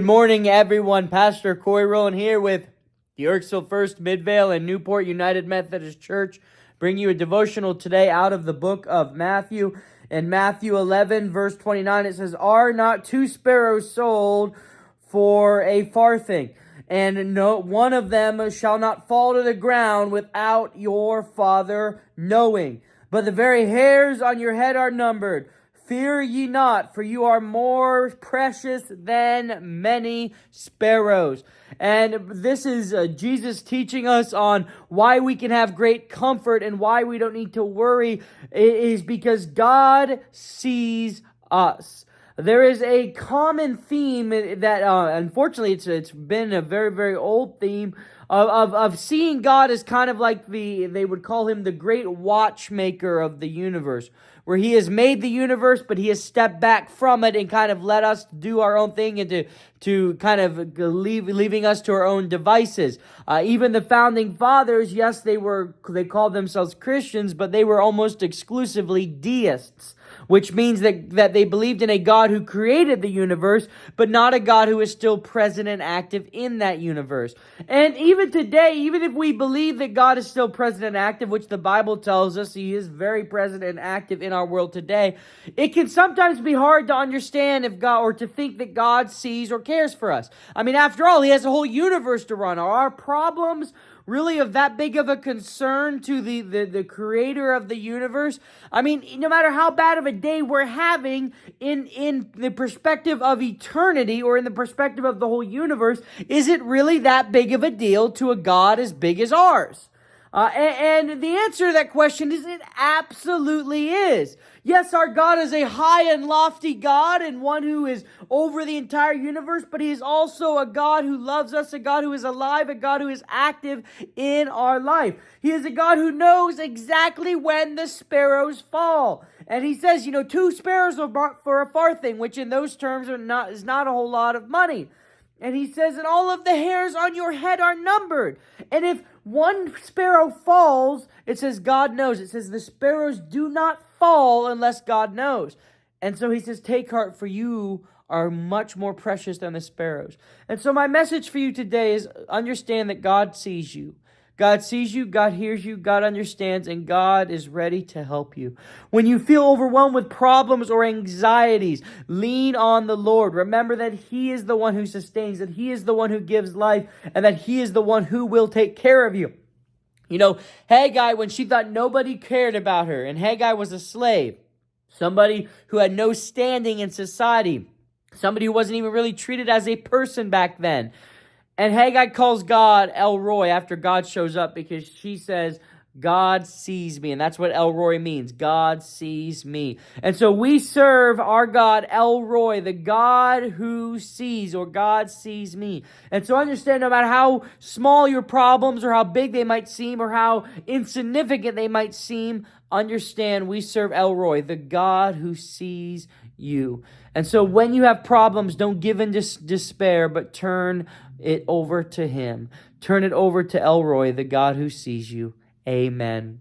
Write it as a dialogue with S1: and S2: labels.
S1: Good morning, everyone. Pastor Corey Rowan here with the Urksville First, Midvale, and Newport United Methodist Church. Bring you a devotional today out of the book of Matthew. In Matthew 11, verse 29, it says, "Are not two sparrows sold for a farthing? And no one of them shall not fall to the ground without your Father knowing. But the very hairs on your head are numbered. Fear ye not, for you are more precious than many sparrows." And this is Jesus teaching us on why we can have great comfort and why we don't need to worry. It is because God sees us. There is a common theme that, unfortunately, it's been a very, very old theme of seeing God as kind of like they would call him the great watchmaker of the universe, where he has made the universe, but he has stepped back from it and kind of let us do our own thing and to kind of leaving us to our own devices. Even the founding fathers, yes, they called themselves Christians, but they were almost exclusively deists, which means that they believed in a God who created the universe, but not a God who is still present and active in that universe. And even today, even if we believe that God is still present and active, which the Bible tells us he is very present and active in our world today, it can sometimes be hard to understand if God, or to think that God sees or cares for us. I mean, after all, he has a whole universe to run. Are our problems really of that big of a concern to the creator of the universe? I mean, no matter how bad of a day we're having in the perspective of eternity or in the perspective of the whole universe, is it really that big of a deal to a God as big as ours? And the answer to that question is it absolutely is. Yes, our God is a high and lofty God and one who is over the entire universe, but he is also a God who loves us, a God who is alive, a God who is active in our life. He is a God who knows exactly when the sparrows fall. And he says, two sparrows are bought for a farthing, which in those terms is not a whole lot of money. And he says, and all of the hairs on your head are numbered. And if one sparrow falls, it says God knows. It says the sparrows do not fall unless God knows. And so he says, take heart, for you are much more precious than the sparrows. And so my message for you today is understand that God sees you. God sees you, God hears you, God understands, and God is ready to help you. When you feel overwhelmed with problems or anxieties, lean on the Lord. Remember that he is the one who sustains, that he is the one who gives life, and that he is the one who will take care of you. Haggai, when she thought nobody cared about her, and Haggai was a slave, somebody who had no standing in society, somebody who wasn't even really treated as a person back then. And Haggai calls God El Roi after God shows up, because she says, God sees me. And that's what El Roi means. God sees me. And so we serve our God El Roi, the God who sees, or God sees me. And so understand, no matter how small your problems or how big they might seem or how insignificant they might seem, understand we serve El Roi, the God who sees you. And so when you have problems, don't give in to despair, but turn it over to him. Turn it over to El Roi, the God who sees you. Amen.